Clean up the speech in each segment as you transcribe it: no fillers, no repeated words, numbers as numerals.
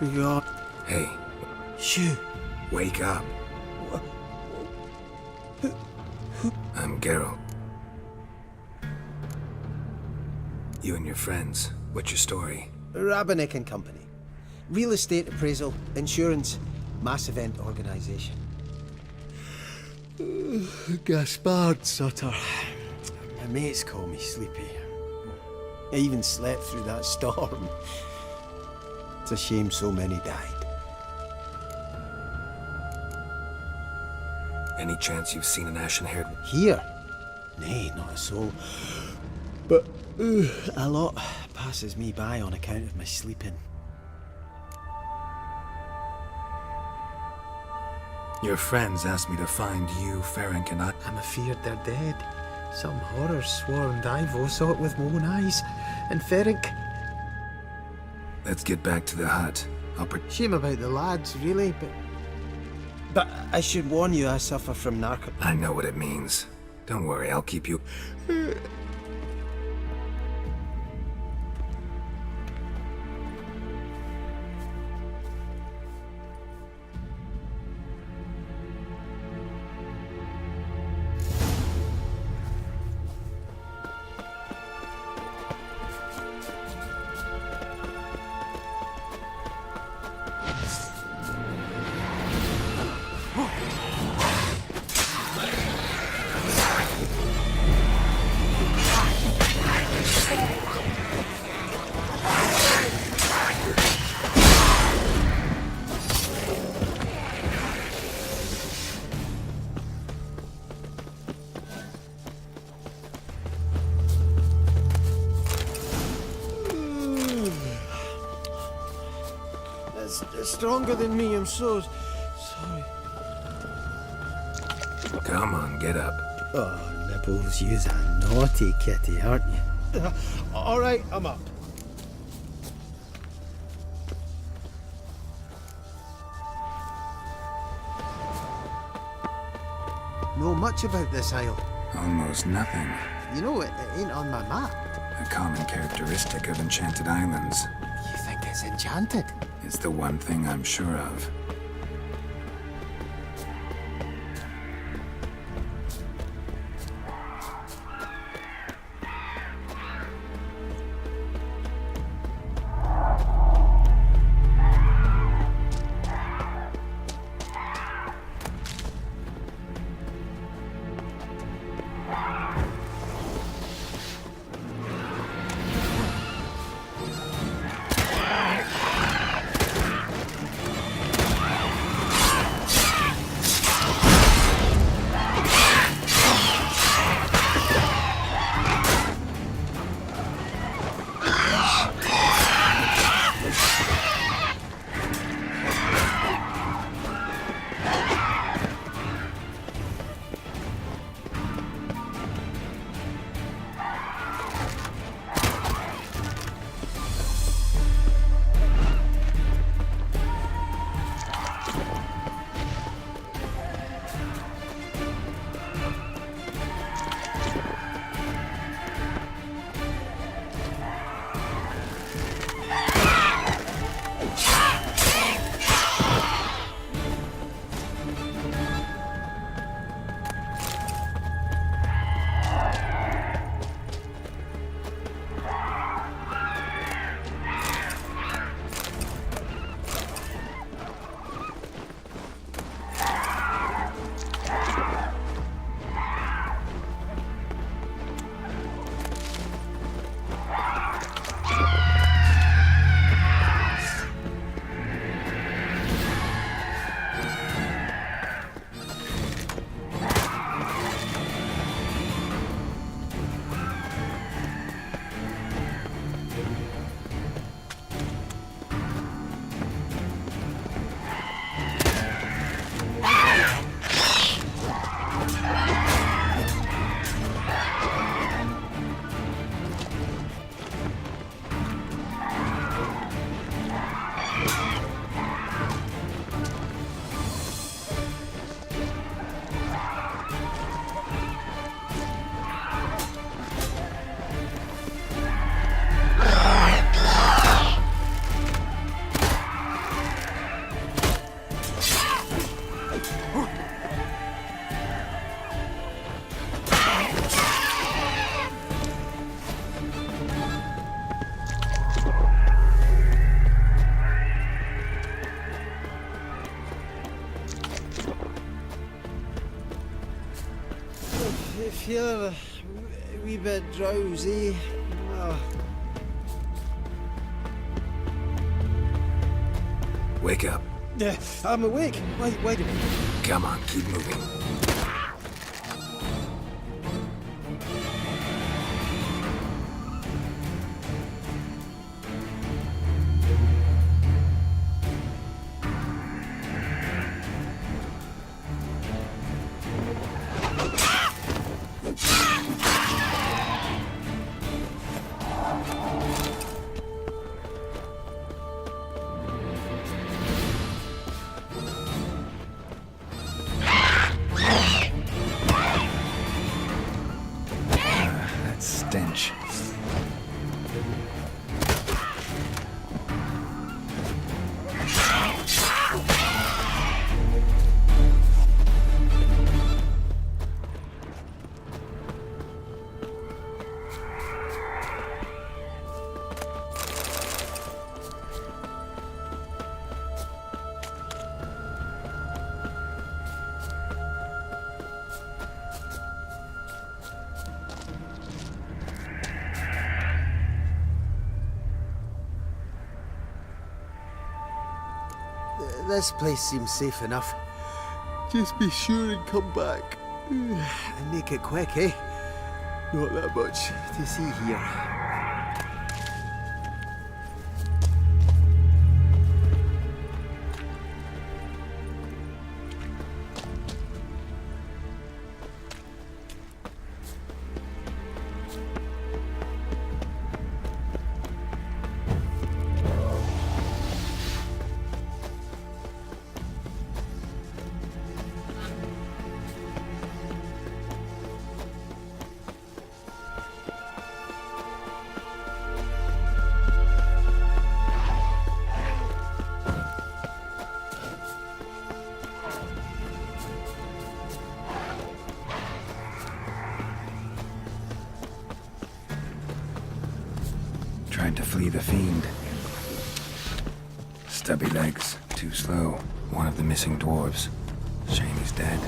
God. Hey, Shoo. wake up. I'm Geralt. You and your friends, what's your story? Rabbinick and Company. Real estate appraisal, insurance, mass event organisation. Gaspard Sutter. My mates call me Sleepy. I even slept through that storm. It's a shame so many died. Any chance you've seen an ashen-haired... Here? Nay, not a soul. But a lot passes me by on account of my sleeping. Your friends asked me to find you, Ferenc, and I'm afeard they're dead. Some horror-sworn divo saw it with my own eyes. And Ferenc... Let's get back to the hut. Shame about the lads, really, but... But I should warn you, I suffer from narco... I know what it means. Don't worry, I'll keep you... It's stronger than me, I'm so sorry. Come on, get up. Oh, Nibbles, you's a naughty kitty, aren't you? All right, I'm up. Know much about this isle? Almost nothing. You know, it ain't on my map. A common characteristic of enchanted islands. You think it's enchanted? It's the one thing I'm sure of. feeling a wee bit drowsy. Oh. Wake up. Yeah, I'm awake. Wait a minute. Come on, keep moving. Stench. This place seems safe enough. Just be sure and come back. And make it quick, eh? Not that much to see here. Tried to flee the fiend. Stubby legs, too slow. One of the missing dwarves. Shame he's dead.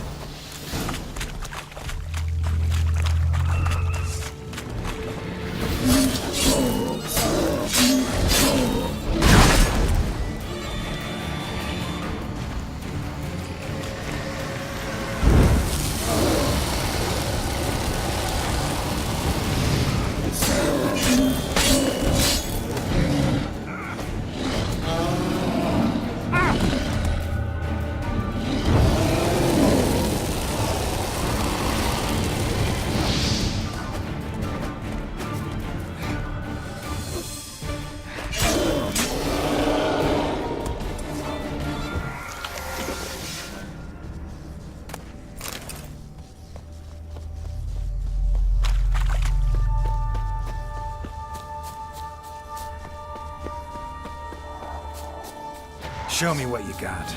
Show me what you got.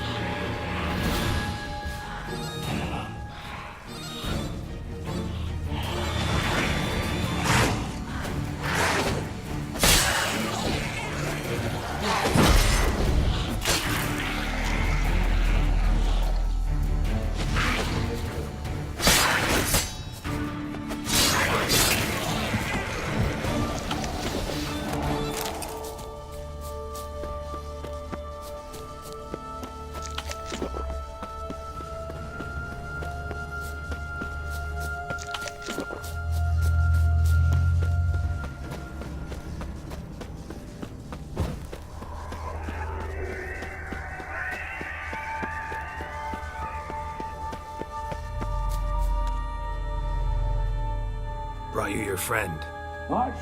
Brought you your friend.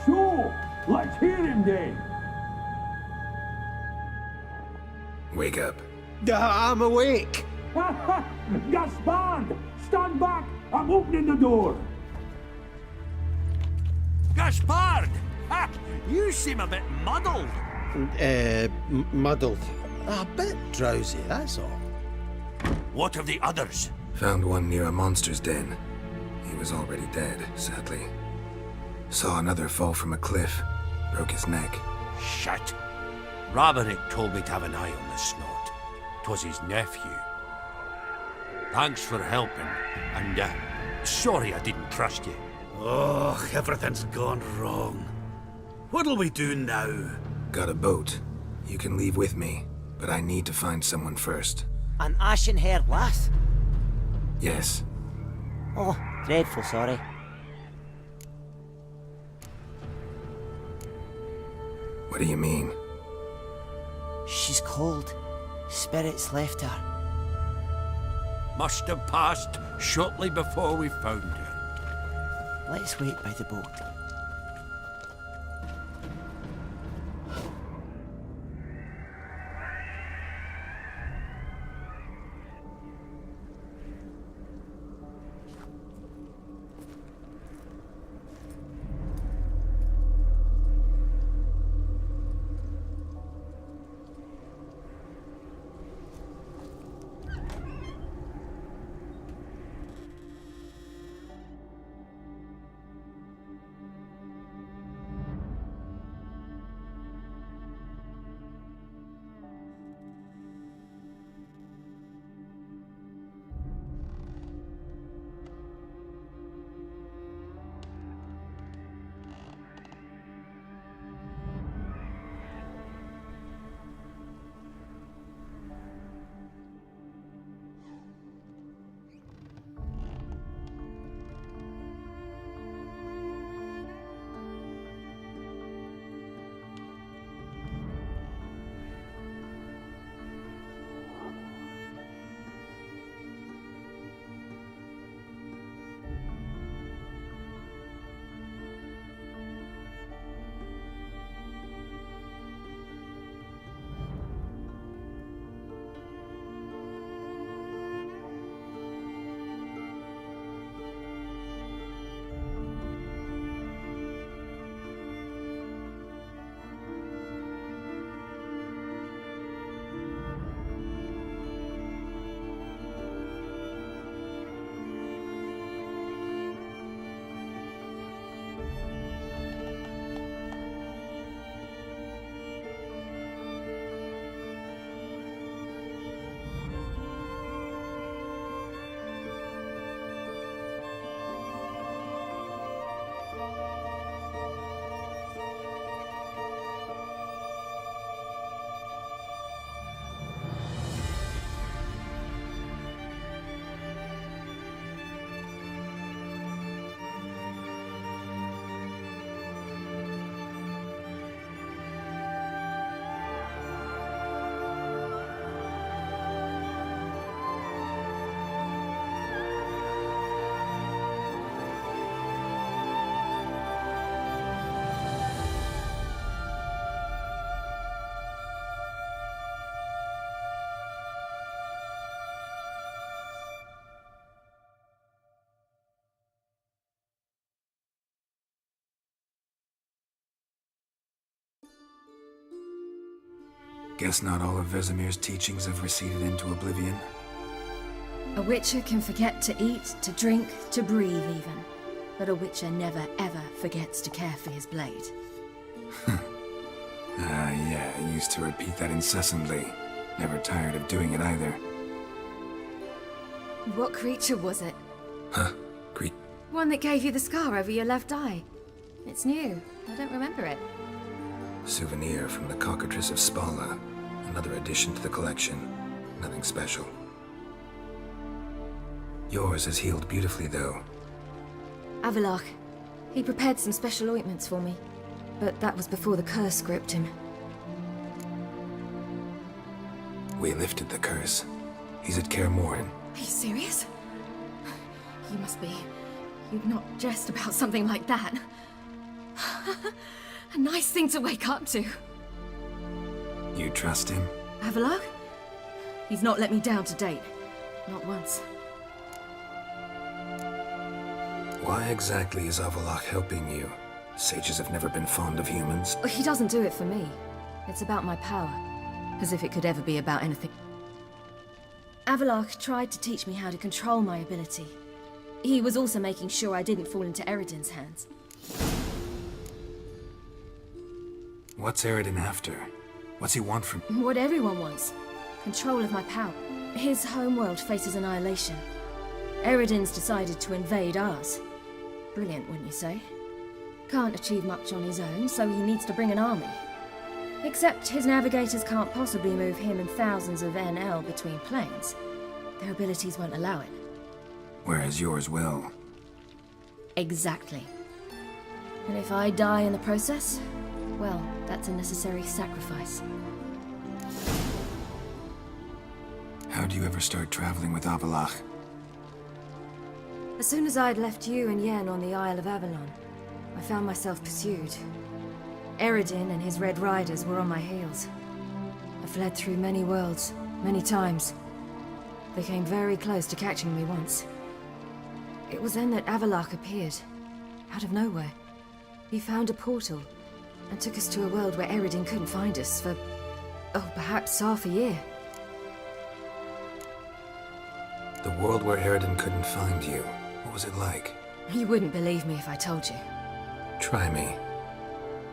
Sure. Let's hear him then. Wake up. I'm awake. Gaspard! Stand back! I'm opening the door. Gaspard! Ha! You seem a bit muddled. Muddled. A bit drowsy, that's all. What of the others? Found one near a monster's den. He was already dead, sadly. Saw another fall from a cliff. Broke his neck. Shit. Roderick told me to have an eye on the snot. 'Twas his nephew. Thanks for helping, and sorry I didn't trust you. Oh, everything's gone wrong. What'll we do now? Got a boat. You can leave with me, but I need to find someone first. An ashen-haired lass? Yes. Oh, dreadful sorry. What do you mean? She's cold. Spirits left her. Must have passed shortly before we found her. Let's wait by the boat. Guess not all of Vesemir's teachings have receded into oblivion. A witcher can forget to eat, to drink, to breathe even. But a witcher never ever forgets to care for his blade. Yeah, I used to repeat that incessantly. Never tired of doing it either. What creature was it? Huh? One that gave you the scar over your left eye. It's new. I don't remember it. Souvenir from the Cockatrice of Spala. Another addition to the collection. Nothing special. Yours has healed beautifully, though. Avalach. He prepared some special ointments for me. But that was before the curse gripped him. We lifted the curse. He's at Kaer Morhen. Are you serious? You must be. You'd not jest about something like that. A nice thing to wake up to. You trust him? Avalach? He's not let me down to date. Not once. Why exactly is Avalach helping you? Sages have never been fond of humans. He doesn't do it for me. It's about my power. As if it could ever be about anything. Avalach tried to teach me how to control my ability. He was also making sure I didn't fall into Eredin's hands. What's Eredin after? What's he want from... What everyone wants. Control of my power. His homeworld faces annihilation. Eredin's decided to invade ours. Brilliant, wouldn't you say? Can't achieve much on his own, so he needs to bring an army. Except his navigators can't possibly move him and thousands of NL between planes. Their abilities won't allow it. Whereas yours will. Exactly. And if I die in the process, well, that's a necessary sacrifice. How'd you ever start traveling with Avalach? As soon as I'd left you and Yen on the Isle of Avalon, I found myself pursued. Eredin and his Red Riders were on my heels. I fled through many worlds, many times. They came very close to catching me once. It was then that Avalach appeared, out of nowhere. He found a portal, and took us to a world where Eredin couldn't find us for, oh, perhaps half a year. The world where Eredin couldn't find you. What was it like? You wouldn't believe me if I told you. Try me.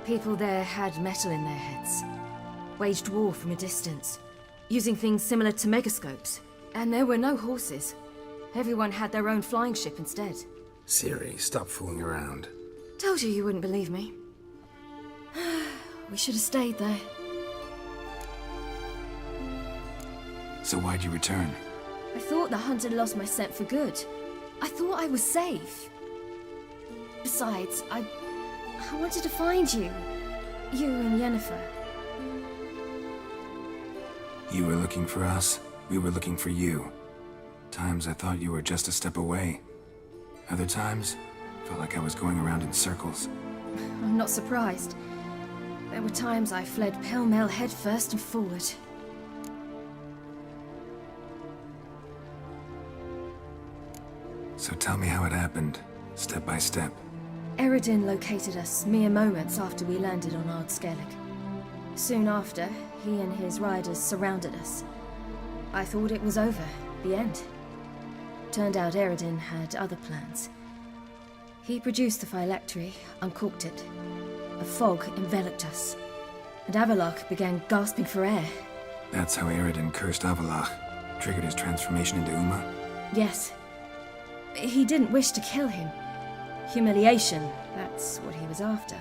People there had metal in their heads, waged war from a distance, using things similar to megascopes. And there were no horses. Everyone had their own flying ship instead. Ciri, stop fooling around. Told you you wouldn't believe me. We should have stayed there. So why'd you return? I thought the hunt had lost my scent for good. I thought I was safe. Besides, I wanted to find you. You and Yennefer. You were looking for us, we were looking for you. Times I thought you were just a step away. Other times, felt like I was going around in circles. I'm not surprised. There were times I fled pell-mell headfirst and forward. So tell me how it happened, step by step. Eredin located us mere moments after we landed on Ard Skellig. Soon after, he and his riders surrounded us. I thought it was over, the end. Turned out Eredin had other plans. He produced the phylactery, uncorked it. A fog enveloped us, and Avalach began gasping for air. That's how Eredin cursed Avalach, triggered his transformation into Uma? Yes. He didn't wish to kill him. Humiliation, that's what he was after.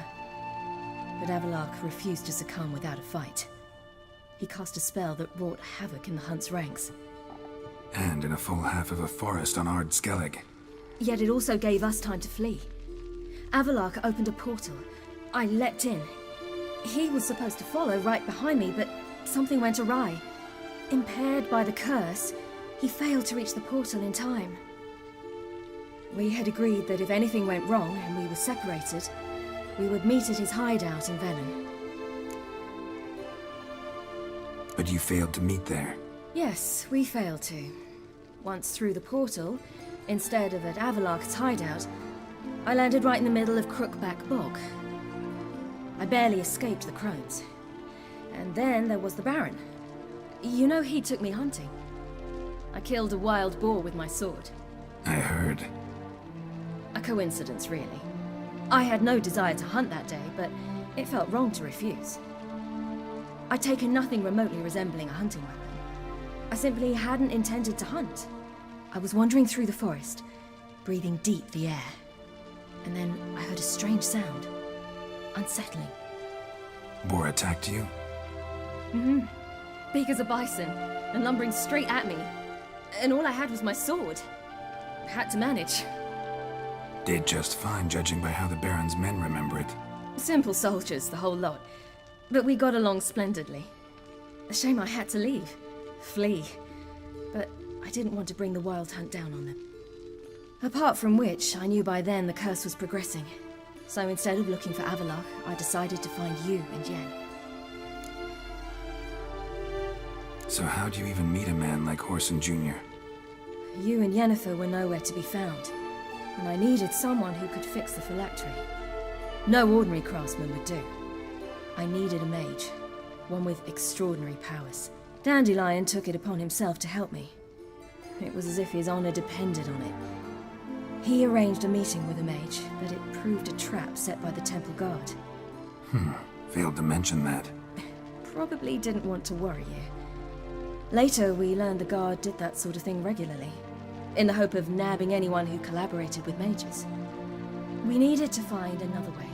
But Avalach refused to succumb without a fight. He cast a spell that wrought havoc in the Hunt's ranks. And in a full half of a forest on Ard Skellig. Yet it also gave us time to flee. Avalach opened a portal. I leapt in. He was supposed to follow right behind me, but something went awry. Impaired by the curse, he failed to reach the portal in time. We had agreed that if anything went wrong and we were separated, we would meet at his hideout in Velen. But you failed to meet there. Yes, we failed to. Once through the portal, instead of at Avalach's hideout, I landed right in the middle of Crookback Bog. I barely escaped the crones. And then there was the Baron. You know, he took me hunting. I killed a wild boar with my sword. I heard. A coincidence, really. I had no desire to hunt that day, but it felt wrong to refuse. I'd taken nothing remotely resembling a hunting weapon. I simply hadn't intended to hunt. I was wandering through the forest, breathing deep the air. And then I heard a strange sound. Unsettling. Boar attacked you? Mm-hmm. Big as a bison, and lumbering straight at me. And all I had was my sword. Had to manage. Did just fine, judging by how the Baron's men remember it. Simple soldiers, the whole lot. But we got along splendidly. A shame I had to leave. Flee. But I didn't want to bring the Wild Hunt down on them. Apart from which, I knew by then the curse was progressing. So instead of looking for Avalach, I decided to find you and Yen. So how'd you even meet a man like Horson Jr.? You and Yennefer were nowhere to be found. And I needed someone who could fix the phylactery. No ordinary craftsman would do. I needed a mage. One with extraordinary powers. Dandelion took it upon himself to help me. It was as if his honor depended on it. He arranged a meeting with a mage, but it proved a trap set by the temple guard. Failed to mention that. Probably didn't want to worry you. Later, we learned the Guard did that sort of thing regularly, in the hope of nabbing anyone who collaborated with mages. We needed to find another way.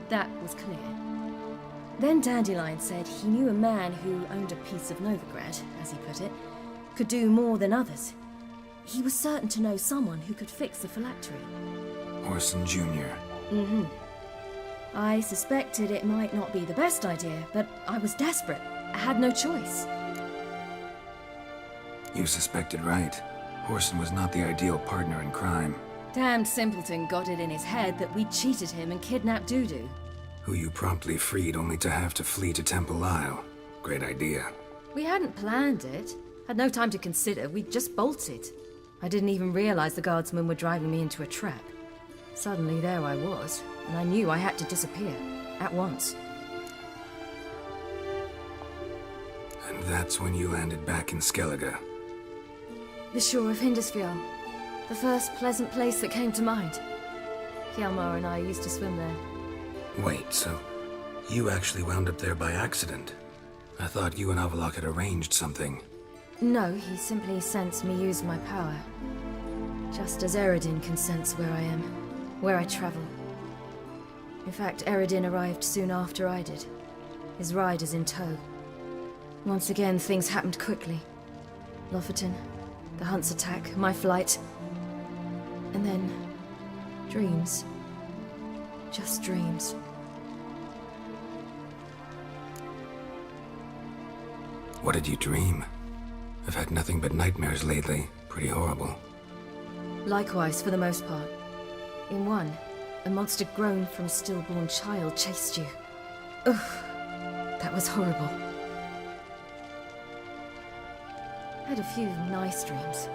That was clear. Then Dandelion said he knew a man who owned a piece of Novigrad, as he put it, could do more than others. He was certain to know someone who could fix the phylactery. Orson Jr. Mm-hmm. I suspected it might not be the best idea, but I was desperate. I had no choice. You suspected right. Orson was not the ideal partner in crime. Damned simpleton got it in his head that we'd cheated him and kidnapped Dudu. Who you promptly freed only to have to flee to Temple Isle. Great idea. We hadn't planned it. Had no time to consider. We just bolted. I didn't even realize the guardsmen were driving me into a trap. Suddenly there I was, and I knew I had to disappear. At once. And that's when you landed back in Skellige. The shore of Hindisfjord. The first pleasant place that came to mind. Hjalmar and I used to swim there. Wait, so you actually wound up there by accident? I thought you and Avalok had arranged something. No, he simply sensed me use my power. Just as Eredin can sense where I am, where I travel. In fact, Eredin arrived soon after I did. His riders in tow. Once again, things happened quickly. Lofoten, the Hunt's attack, my flight. And then, dreams. Just dreams. What did you dream? I've had nothing but nightmares lately. Pretty horrible. Likewise, for the most part. In one, a monster grown from a stillborn child chased you. Ugh, that was horrible. I had a few nice dreams.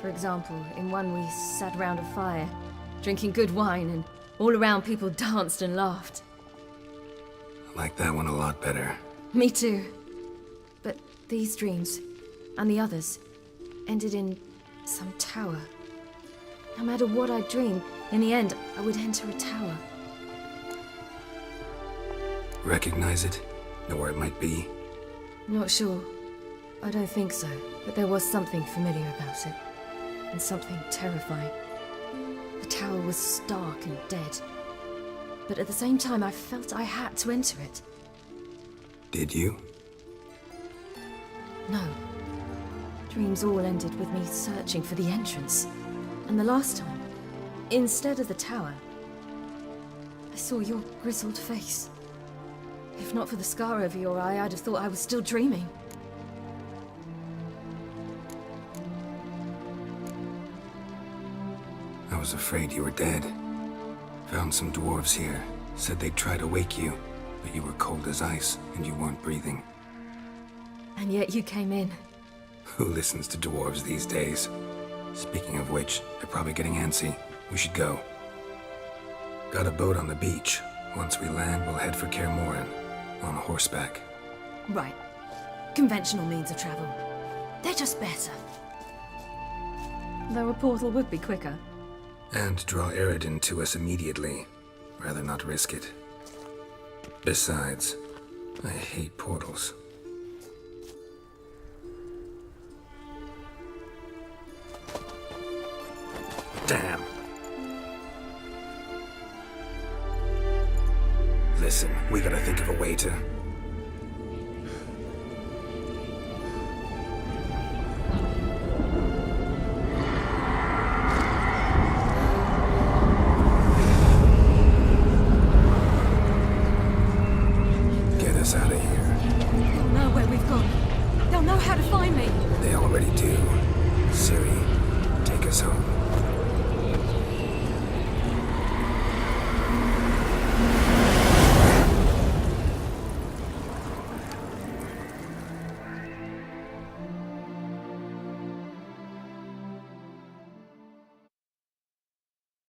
For example, in one we sat around a fire, drinking good wine, and all around people danced and laughed. I like that one a lot better. Me too. But these dreams, and the others, ended in some tower. No matter what I dreamed, in the end, I would enter a tower. Recognize it? Know where it might be? Not sure. I don't think so, but there was something familiar about it. And something terrifying. The tower was stark and dead. But at the same time, I felt I had to enter it. Did you? No. Dreams all ended with me searching for the entrance. And the last time, instead of the tower, I saw your grizzled face. If not for the scar over your eye, I'd have thought I was still dreaming. I was afraid you were dead. Found some dwarves here. Said they'd try to wake you, but you were cold as ice and you weren't breathing. And yet you came in. Who listens to dwarves these days? Speaking of which, they're probably getting antsy. We should go. Got a boat on the beach. Once we land, we'll head for Kaer Morhen. On horseback. Right. Conventional means of travel. They're just better. Though a portal would be quicker. And draw Eredin to us immediately. Rather not risk it. Besides, I hate portals. Damn. Listen, we gotta think of a way to...